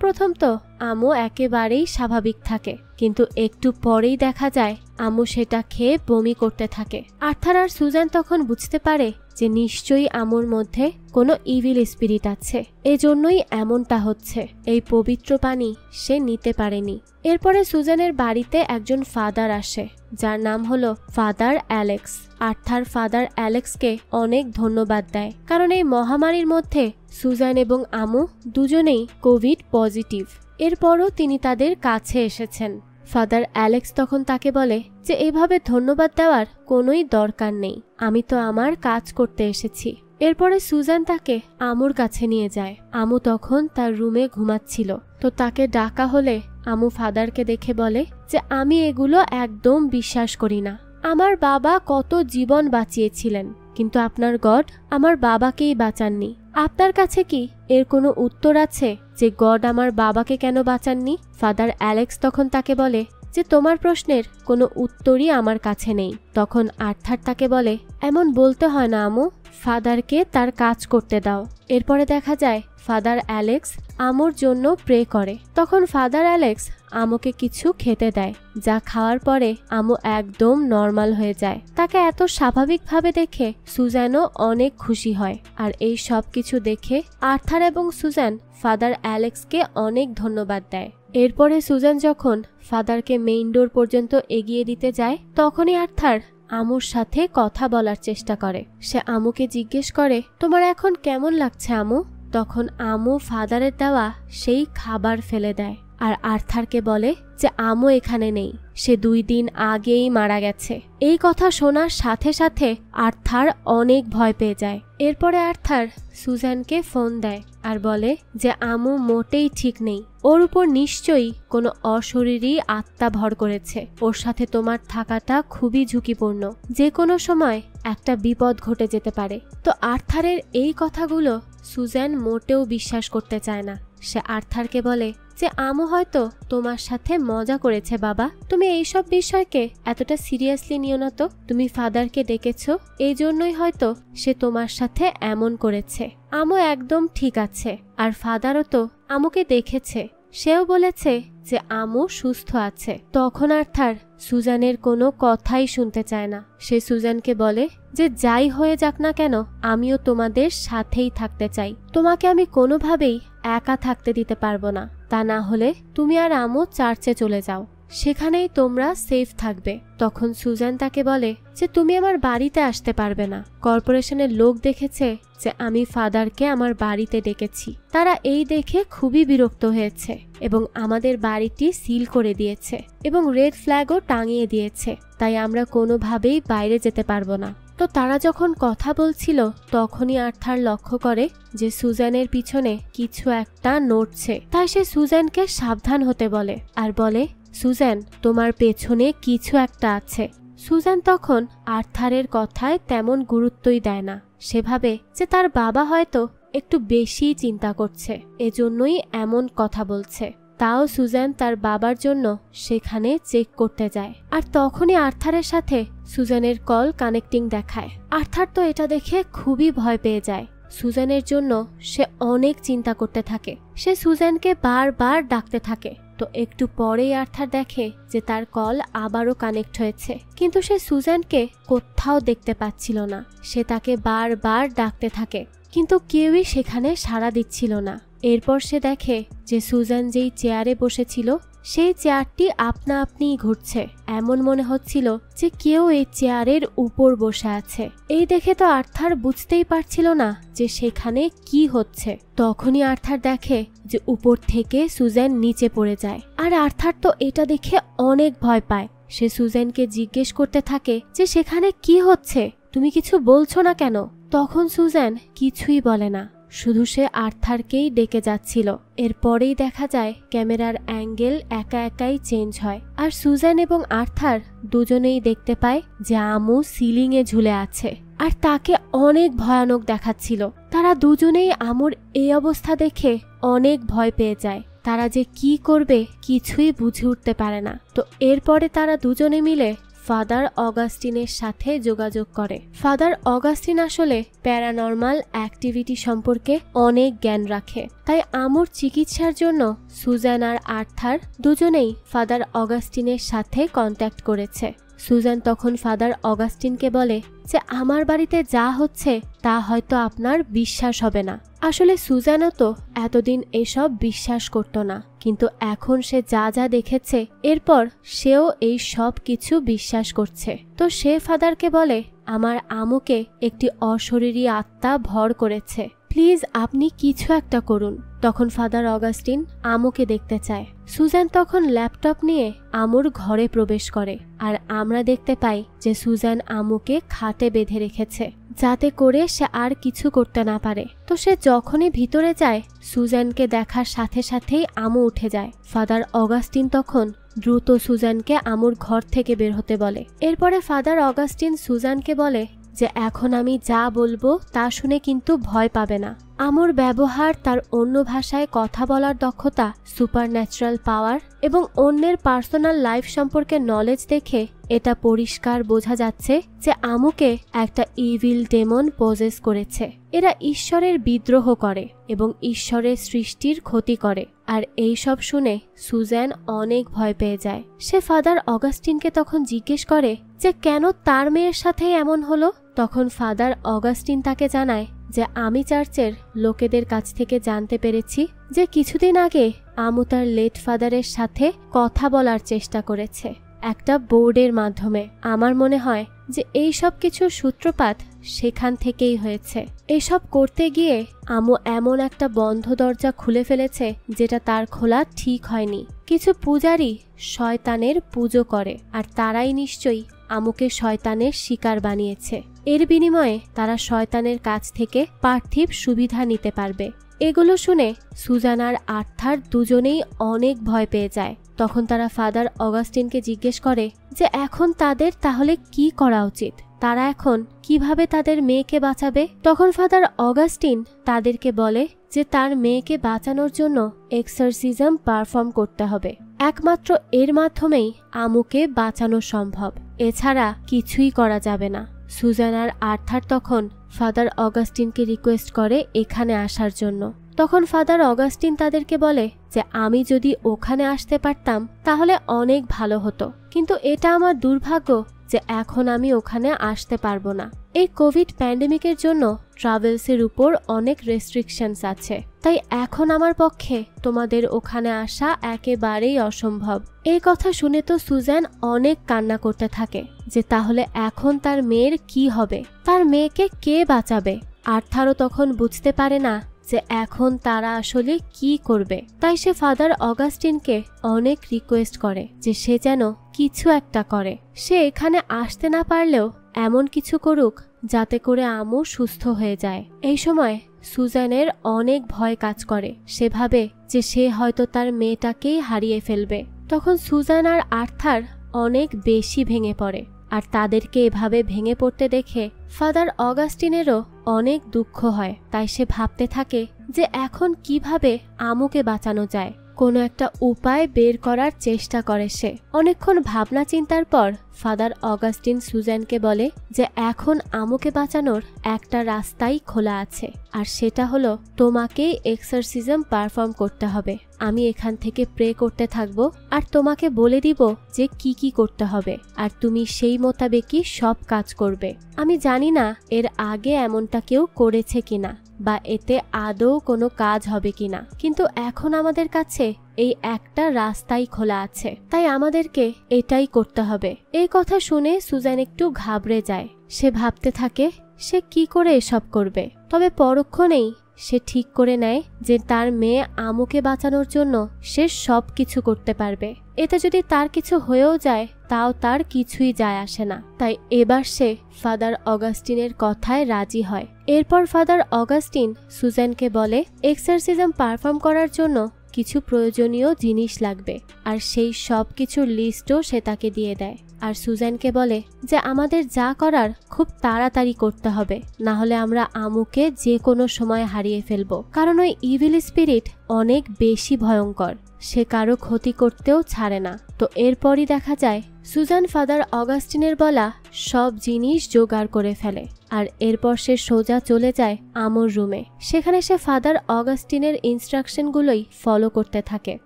প্রথম তো আমু একেবারেই স্বাভাবিক থাকে, কিন্তু একটু পরেই দেখা যায় আমু সেটা খেয়ে বমি করতে থাকে। আর্থার আর সুজান তখন বুঝতে পারে যে নিশ্চয়ই আমুর মধ্যে কোনো ইভিল স্পিরিট আছে, এজন্যই এমনটা হচ্ছে। এই পবিত্র পানি সে নিতে পারেনি। এরপরে সুজানের বাড়িতে একজন ফাদার আসে, যার নাম হলো ফাদার অ্যালেক্স। আর্থার ফাদার অ্যালেক্সকে অনেক ধন্যবাদ দেয়, কারণ এই মহামারীর মধ্যে সুজান এবং আমু দুজনেই কোভিড পজিটিভ। এরপরও তিনি তাদের কাছে এসেছেন। ফাদার অ্যালেক্স তখন তাকে বলে যে এভাবে ধন্যবাদ দেওয়ার কোনোই দরকার নেই, আমি তো আমার কাজ করতে এসেছি। এরপরে সুজান তাকে আমুর কাছে নিয়ে যায়। আমু তখন তার রুমে ঘুমাচ্ছিল। তো তাকে ডাকা হলে আমু ফাদারকে দেখে বলে যে আমি এগুলো একদম বিশ্বাস করি না। আমার বাবা কত জীবন বাঁচিয়েছিলেন, কিন্তু আপনার গড আমার বাবাকেই বাঁচাননি। আপনার কাছে কি এর কোনো উত্তর আছে যে গড আমার বাবাকে কেন বাঁচাননি? ফাদার অ্যালেক্স তখন তাকে বলে যে তোমার প্রশ্নের কোনো উত্তরই আমার কাছে নেই। তখন আর্থার তাকে বলে এমন বলতে হয় না আমু, ফাদারকে তার কাজ করতে দাও। এরপরে দেখা যায় ফাদার অ্যালেক্স আমুর জন্য প্রে করে। তখন ফাদার অ্যালেক্স আমুকে কিছু খেতে দেয়, যা খাওয়ার পরে আমু একদম নর্মাল হয়ে যায়। তাকে এত স্বাভাবিকভাবে দেখে সুজানও অনেক খুশি হয়। আর এই সব কিছু দেখে আর্থার এবং সুজান ফাদার অ্যালেক্সকে অনেক ধন্যবাদ দেয়। এরপরে সুজান যখন ফাদারকে মেইন ডোর পর্যন্ত এগিয়ে দিতে যায়, তখনই আর্থার আমুর সাথে কথা বলার চেষ্টা করে। সে আমুকে জিজ্ঞেস করে তোমার এখন কেমন লাগছে আমু? তখন আমু ফাদারের দেওয়া সেই খাবার ফেলে দেয় আর আর্থারকে বলে যে আমু এখানে নেই, সে 2 দিন আগেই মারা গেছে। এই কথা শোনার সাথে সাথে আর্থার অনেক ভয় পেয়ে যায়। এরপরে আর্থার সুজানকে ফোন দেয় আর বলে যে আমু মোটেই ঠিক নেই, ওর উপর নিশ্চয়ই কোনো অশরীরী আত্মা ভর করেছে, ওর সাথে তোমার থাকাটা খুবই ঝুঁকিপূর্ণ, যে কোনো সময় একটা বিপদ ঘটে যেতে পারে। তো আর্থারের এই কথাগুলো সুজান মোটেও বিশ্বাস করতে চায় না। সে আর্থারকে বলে যে আমু হয়তো তোমার সাথে মজা করেছে বাবা, তুমি এইসব বিষয়কে এতটা সিরিয়াসলি নিও না তো, তুমি ফাদারকে ডেকেছো, এই জন্যই হয়তো সে তোমার সাথে এমন করেছে। আমু একদম ঠিক আছে, আর ফাদারও তো আমুকে দেখেছে, সেও বলেছে যে আমু সুস্থ আছে। তখন আর্থার সুজানের কোনো কথাই শুনতে চায় না। সে সুজানকে বলে যে যাই হয়ে যাক না কেন আমিও তোমাদের সাথেই থাকতে চাই, তোমাকে আমি কোনোভাবেই একা থাকতে দিতে পারবো না, তা না হলে তুমি আর আমু চার্চে চলে যাও, সেখানেই তোমরা সেফ থাকবে। তখন সুজান তাকে বলে যে তুমি আমার বাড়িতে আসতে পারবে না, কর্পোরেশনের লোক দেখেছে যে আমি ফাদারকে আমার বাড়িতে ডেকেছি, তারা এই দেখে খুবই বিরক্ত হয়েছে এবং আমাদের বাড়িটি সিল করে দিয়েছে এবং রেড ফ্ল্যাগও টাঙিয়ে দিয়েছে, তাই আমরা কোনোভাবেই বাইরে যেতে পারবো না। তো তারা যখন কথা বলছিল তখনই আর্থার লক্ষ্য করে যে সুজানের পিছনে কিছু একটা নড়ছে, তাই সে সুজানকে সাবধান হতে বলে আর বলে সুজান তোমার পেছনে কিছু একটা আছে। সুজান তখন আর্থারের কথায় তেমন গুরুত্বই দেয় না, সে ভাবে যে তার বাবা হয়তো একটু বেশি চিন্তা করছে, এজন্যই এমন কথা বলছে। তাও সুজান তার বাবার জন্য সেখানে চেক করতে যায়। আর তখনই আর্থারের সাথে সুজানের কল কানেক্টিং দেখায়। আর্থার তো এটা দেখে খুবই ভয় পেয়ে যায়। সুজানের জন্য সে অনেক চিন্তা করতে থাকে। সে সুজানকে বারবার ডাকতে থাকে। তো একটু পরেই আর্থার দেখে যে তার কল আবারও কানেক্ট হয়েছে, কিন্তু সে সুজানকে কোথাও দেখতে পাচ্ছিল না। সে তাকে বারবার ডাকতে থাকে, কিন্তু কেউই সেখানে সাড়া দিচ্ছিল না। এরপর সে দেখে যে সুজান যেই চেয়ারে বসেছিল সেই চেয়ারটি আপনা আপনিই ঘুরছে। এমন মনে হচ্ছিল যে কেউ এই চেয়ারের উপর বসে আছে। এই দেখে তো আর্থার বুঝতেই পারছিল না যে সেখানে কি হচ্ছে। তখনই আর্থার দেখে যে উপর থেকে সুজান নিচে পড়ে যায়। আর আর্থার তো এটা দেখে অনেক ভয় পায়। সে সুজানকে জিজ্ঞেস করতে থাকে যে সেখানে কি হচ্ছে, তুমি কিছু বলছো না কেন? তখন সুজান কিছুই বলে না, শুধু সে আর্থারকেই ডেকে যাচ্ছিল। এরপরেই দেখা যায় ক্যামেরার অ্যাঙ্গেল একা একাই চেঞ্জ হয়, আর সুজান এবং আর্থার দুজনেই দেখতে পায় যে আমু সিলিংয়ে ঝুলে আছে, আর তাকে অনেক ভয়ানক দেখাচ্ছিল। তারা দুজনেই আমুর এই অবস্থা দেখে অনেক ভয় পেয়ে যায়। তারা যে কি করবে কিছুই বুঝে উঠতে পারে না। তো এরপরে তারা দুজনে মিলে ফাদার অগাস্টিনের সাথে যোগাযোগ করে। ফাদার অগাস্টিন আসলে প্যারানর্মাল অ্যাক্টিভিটি সম্পর্কে অনেক জ্ঞান রাখে। তাই আমুর চিকিৎসার জন্য সুজান আর আর্থার দুজনেই ফাদার অগাস্টিনের সাথে কন্ট্যাক্ট করেছে। সুজান তখন ফাদার অগাস্টিনকে বলে যে আমার বাড়িতে যা হচ্ছে তা হয়তো আপনার বিশ্বাস হবে না। আসলে সুজানও তো এতদিন এসব বিশ্বাস করত না, কিন্তু এখন সে যা যা দেখেছে এরপর সেও এই সব কিছু বিশ্বাস করছে। তো সে ফাদারকে বলে আমার আমুকে একটি অশরীরী আত্মা ভর করেছে, প্লিজ আপনি কিছু একটা করুন। তখন ফাদার অগাস্টিন আমুকে দেখতে চায়। সুজান তখন ল্যাপটপ নিয়ে আমুর ঘরে প্রবেশ করে, আর আমরা দেখতে পাই যে সুজান আমুকে খাটে বেঁধে রেখেছে যাতে করে সে আর কিছু করতে না পারে। তো সে যখনই ভিতরে যায় সুজানকে দেখার সাথে সাথেই আমু উঠে যায়। ফাদার অগাস্টিন তখন দ্রুত সুজানকে আমুর ঘর থেকে বের হতে বলে। এরপরে ফাদার অগাস্টিন সুজানকে বলে যে এখন আমি যা বলবো তা শুনে কিন্তু ভয় পাবে না। আমুর ব্যবহার, তার অন্য ভাষায় কথা বলার দক্ষতা, সুপারন্যাচারাল পাওয়ার এবং অন্যের পার্সোনাল লাইফ সম্পর্কে নলেজ দেখে এটা পরিষ্কার বোঝা যাচ্ছে যে আমুকে একটা ইভিল ডেমন পজেস করেছে। এরা ঈশ্বরের বিদ্রোহ করে এবং ঈশ্বরের সৃষ্টির ক্ষতি করে। আর এই সব শুনে সুজান অনেক ভয় পেয়ে যায়। সে ফাদার অগাস্টিনকে তখন জিজ্ঞেস করে যে কেন তার মেয়ের সাথে এমন হলো। তখন ফাদার অগাস্টিন তাকে জানায় যে আমি চার্চের লোকেদের কাছ থেকে জানতে পেরেছি যে কিছুদিন আগে আমু তার লেট ফাদারের সাথে কথা বলার চেষ্টা করেছে একটা বোর্ডের মাধ্যমে। আমার মনে হয় যে এই সব কিছুর সূত্রপাত সেখান থেকেই হয়েছে। এসব করতে গিয়ে আমু এমন একটা বন্ধ দরজা খুলে ফেলেছে যেটা তার খোলা ঠিক হয়নি। কিছু পূজারী শয়তানের পুজো করে, আর তারাই নিশ্চয়ই আমুকে শয়তানের শিকার বানিয়েছে। এর বিনিময়ে তারা শয়তানের কাছ থেকে পার্থিব সুবিধা নিতে পারবে। এগুলো শুনে সুজান আর আর্থার দুজনেই অনেক ভয় পেয়ে যায়। তখন তারা ফাদার অগাস্টিনকে জিজ্ঞেস করে যে এখন তাদের তাহলে কি করা উচিত, তারা এখন কিভাবে তাদের মেয়েকে বাঁচাবে। তখন ফাদার অগাস্টিন তাদেরকে বলে যে তার মেয়েকে বাঁচানোর জন্য এক্সরসিজম পারফর্ম করতে হবে। একমাত্র এর মাধ্যমেই আমুকে বাঁচানো সম্ভব, এছাড়া কিছুই করা যাবে না। সুজান আর আর্থার তখন ফাদার অগাস্টিনকে রিকোয়েস্ট করে এখানে আসার জন্য। তখন ফাদার অগাস্টিন তাদেরকে বলে যে আমি যদি ওখানে আসতে পারতাম তাহলে অনেক ভালো হতো, কিন্তু এটা আমার দুর্ভাগ্য যে এখন আমি ওখানে আসতে পারবো না। এই কোভিড প্যান্ডেমিকের জন্য ট্রাভেলসের উপর অনেক রেস্ট্রিকশনস আছে, তাই এখন আমার পক্ষে তোমাদের ওখানে আসা একেবারেই অসম্ভব। এই কথা শুনে তো সুজান অনেক কান্না করতে থাকে যে তাহলে এখন তার মেয়ের কি হবে, তার মেয়েকে কে বাঁচাবে। আর্থারও তখন বুঝতে পারে না যে এখন তারা আসলে কি করবে। তাই সে ফাদার অগাস্টিনকে অনেক রিকোয়েস্ট করে যে সে যেন কিছু একটা করে। সে এখানে আসতে না পারলেও এমন কিছু করুক যাতে করে আমু সুস্থ হয়ে যায়। এই সময় সুজানের অনেক ভয় কাজ করে। সে ভাবে যে সে হয়তো তার মেয়েটাকেই হারিয়ে ফেলবে। তখন সুজান আর আর্থার অনেক বেশি ভেঙে পড়ে, আর তাদেরকে এভাবে ভেঙে পড়তে দেখে ফাদার অগাস্টিনেরও অনেক দুঃখ হয়। তাই সে ভাবতে থাকে যে এখন কিভাবে আমুকে বাঁচানো যায়। কোনো একটা উপায় বের করার চেষ্টা করে সে। অনেকক্ষণ ভাবনা চিন্তার পর ফাদার অগাস্টিন সুজানকে বলে যে এখন আমুকে বাঁচানোর একটা রাস্তাই খোলা আছে, আর সেটা হলো তোমাকেই এক্সরসিজম পারফর্ম করতে হবে। আমি এখান থেকে প্রে করতে থাকবো আর তোমাকে বলে দিব যে কি কি করতে হবে, আর তুমি সেই মোতাবেকই সব কাজ করবে। আমি জানি না এর আগে এমনটা কেউ করেছে কিনা বা এতে আদৌ কোনো কাজ হবে কিনা, কিন্তু এখন আমাদের কাছে এই একটা রাস্তাই খোলা আছে, তাই আমাদেরকে এটাই করতে হবে। এই কথা শুনে সুজান একটু ঘাবড়ে যায়। সে ভাবতে থাকে সে কি করে এসব করবে। তবে পরক্ষণেই সে ঠিক করে নেয় যে তার মেয়ে আমুকে বাঁচানোর জন্য সে সব কিছু করতে পারবে। এতে যদি তার কিছু হয়েও যায় তাও তার কিছুই যায় আসে না। তাই এবার সে ফাদার অগাস্টিনের কথায় রাজি হয়। এরপর ফাদার অগাস্টিন সুজানকে বলে এক্সরসিজম পারফর্ম করার জন্য কিছু প্রয়োজনীয় জিনিস লাগবে, আর সেই সব কিছুর লিস্টও সে তাকে দিয়ে দেয়। আর সুজানকে বলে যে আমাদের যা করার খুব তাড়াতাড়ি করতে হবে, না হলে আমরা আমুকে যে কোনো সময় হারিয়ে ফেলবো। কারণ ওই ইভিল স্পিরিট অনেক বেশি ভয়ঙ্কর, সে কারো ক্ষতি করতেও ছাড়ে না। তো এরপরই দেখা যায় সুজান ফাদার অগাস্টিনের বলা সব জিনিস জোগাড় করে ফেলে, আর এরপর সে সোজা চলে যায় আমুর রুমে। সেখানে সে ফাদার অগাস্টিনের ইনস্ট্রাকশনগুলোই ফলো করতে থাকে।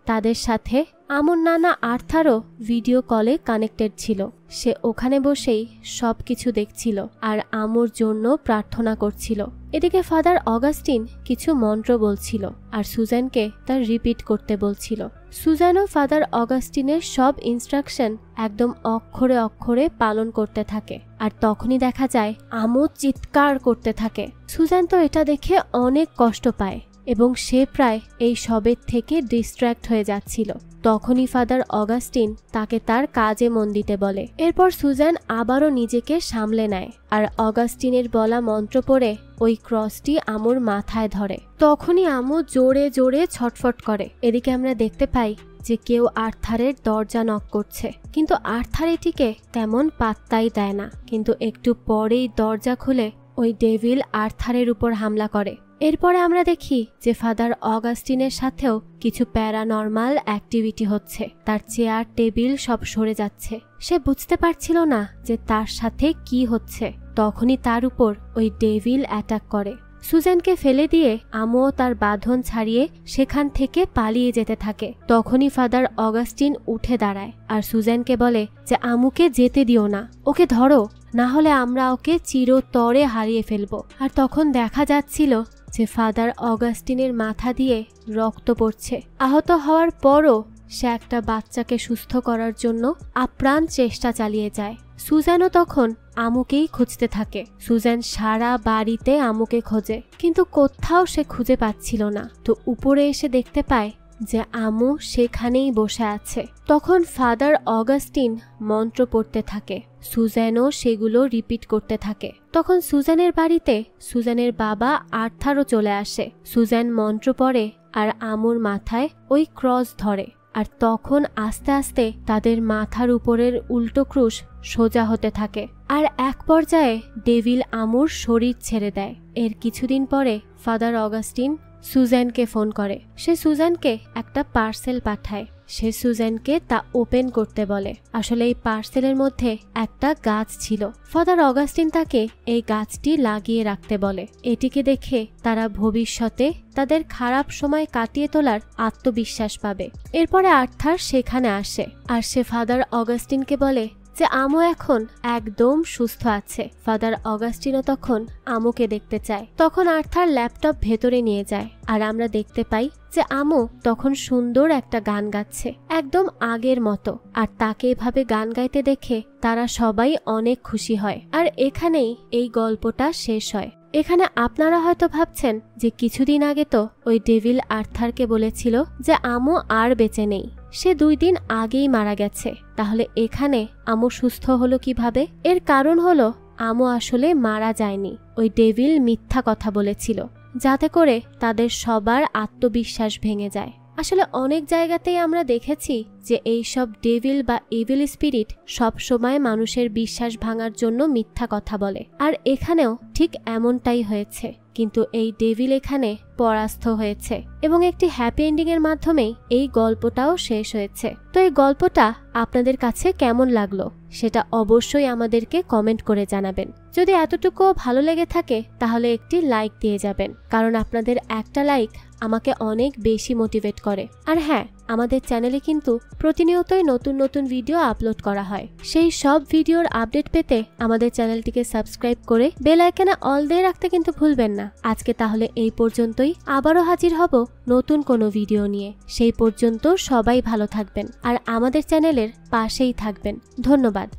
তাদের সাথে আমুর নানা আর্থারও ভিডিও কলে কানেক্টেড ছিল। সে ওখানে বসেই সব কিছু দেখছিল আর আমুর জন্য প্রার্থনা করছিল। এদিকে ফাদার অগাস্টিন কিছু মন্ত্র বলছিল আর সুজানকে তার রিপিট করতে বলছিল। সুজানও ফাদার অগাস্টিনের সব ইনস্ট্রাকশন একদম অক্ষরে অক্ষরে পালন করতে থাকে। আর তখনই দেখা যায় আমু চিৎকার করতে থাকে। সুজান তো এটা দেখে অনেক কষ্ট পায় এবং সে প্রায় এই সবের থেকে ডিস্ট্র্যাক্ট হয়ে যাচ্ছিল। তখনই ফাদার অগাস্টিন তাকে তার কাজে মন দিতে বলে। এরপর সুজান আবারও নিজেকে সামলে নেয় আর অগাস্টিনের বলা মন্ত্র পড়ে ওই ক্রসটি আমুর মাথায় ধরে। তখনই আমু জোরে জোরে ছটফট করে। এদিকে আমরা দেখতে পাই যে কেউ আর্থারের দরজা নক করছে, কিন্তু আর্থার এটিকে তেমন পাত্তাই দেয় না। কিন্তু একটু পরেই দরজা খুলে ওই ডেভিল আর্থারের উপর হামলা করে। এরপরে আমরা দেখি যে ফাদার অগাস্টিনের সাথেও কিছু প্যারানর্মাল অ্যাক্টিভিটি হচ্ছে। তার চেয়ার টেবিল সব সরে যাচ্ছে। সে বুঝতে পারছিল না যে তার সাথে কি হচ্ছে। তখনই তার উপর ওই ডেভিল অ্যাটাক করে। সুজানকে ফেলে দিয়ে আমুও তার বাঁধন ছাড়িয়ে সেখান থেকে পালিয়ে যেতে থাকে। তখনই ফাদার অগাস্টিন উঠে দাঁড়ায় আর সুজানকে বলে যে আমুকে যেতে দিও না, ওকে ধরো, না হলে আমরা ওকে চিরতরে হারিয়ে ফেলবো। আর তখন দেখা যাচ্ছিল যে ফাদার অগাস্টিনের মাথা দিয়ে রক্ত পড়ছে। আহত হওয়ার পরও সে একটা বাচ্চাকে সুস্থ করার জন্য আপ্রাণ চেষ্টা চালিয়ে যায়। সুজানও তখন আমুকেই খুঁজতে থাকে। সুজান সারা বাড়িতে আমুকে খোঁজে, কিন্তু কোথাও সে খুঁজে পাচ্ছিল না। তো উপরে এসে দেখতে পায় যে আমু সেখানেই বসে আছে। তখন ফাদার অগাস্টিন মন্ত্র পড়তে থাকে। সুজানও সেগুলো রিপিট করতে থাকে। তখন সুজানের বাড়িতে সুজানের বাবা আর্থারও চলে আসে। সুজান মন্ত্র পড়ে আর আমুর মাথায় ওই ক্রস ধরে। আর তখন আস্তে আস্তে তাদের মাথার উপরের উল্টো ক্রুশ সোজা হতে থাকে। আর এক পর্যায়ে ডেভিল আমুর শরীর ছেড়ে দেয়। এর কিছুদিন পরে ফাদার অগাস্টিন সুজানকে ফোন করে। সে সুজানকে একটা পার্সেল পাঠায়। সে সুজানকে তা ওপেন করতে বলে। আসলে এই পার্সেলের মধ্যে একটা গাছ ছিল। ফাদার অগাস্টিন তাকে এই গাছটি লাগিয়ে রাখতে বলে। এটিকে দেখে তারা ভবিষ্যতে তাদের খারাপ সময় কাটিয়ে তোলার আত্মবিশ্বাস পাবে। এরপরে আর্থার সেখানে আসে আর সে ফাদার অগাস্টিনকে বলে যে আমু এখন একদম সুস্থ আছে। ফাদার অগাস্টিনও তখন আমুকে দেখতে চায়। তখন আর্থার ল্যাপটপ ভেতরে নিয়ে যায় আর আমরা দেখতে পাই যে আমু তখন সুন্দর একটা গান গাচ্ছে, একদম আগের মতো। আর তাকে এভাবে গান গাইতে দেখে তারা সবাই অনেক খুশি হয়। আর এখানেই এই গল্পটা শেষ হয়। এখানে আপনারা হয়তো ভাবছেন যে কিছুদিন আগে তো ওই ডেভিল আর্থারকে বলেছিল যে আমু আর বেঁচে নেই, সে 2 দিন আগেই মারা গেছে। তাহলে এখানে আমু সুস্থ হলো কিভাবে? এর কারণ হলো আমু আসলে মারা যায়নি। ওই ডেভিল মিথ্যা কথা বলেছিল, যাতে করে তাদের সবার আত্মবিশ্বাস ভেঙে যায়। আসলে অনেক জায়গাতেই আমরা দেখেছি যে এই সব ডেভিল বা ইভিল স্পিরিট সব সময় মানুষের বিশ্বাস ভাঙার জন্য মিথ্যা কথা বলে। আর এখানেও ঠিক এমনটাই হয়েছে। কিন্তু এই ডেভিল এখানে পরাস্ত হয়েছে এবং একটি হ্যাপি এন্ডিং এর মাধ্যমেই এই গল্পটাও শেষ হয়েছে। তো এই গল্পটা আপনাদের কাছে কেমন লাগলো সেটা অবশ্যই আমাদেরকে কমেন্ট করে জানাবেন। যদি এতটুকু ভালো লেগে থাকে তাহলে একটি লাইক দিয়ে যাবেন, কারণ আপনাদের একটা লাইক আমাকে অনেক বেশি মোটিভেট করে। আর হ্যাঁ, আমাদের চ্যানেলে কিন্তু প্রতিনিয়তই নতুন নতুন ভিডিও আপলোড করা হয়। সেই সব ভিডিওর আপডেট পেতে আমাদের চ্যানেলটিকে সাবস্ক্রাইব করে বেল আইকনে অল দিয়ে রাখতে কিন্তু ভুলবেন না। আজকে তাহলে এই পর্যন্তই, আবারও হাজির হব নতুন কোনো ভিডিও নিয়ে। সেই পর্যন্ত সবাই ভালো থাকবেন আর আমাদের চ্যানেলের পাশেই থাকবেন। ধন্যবাদ।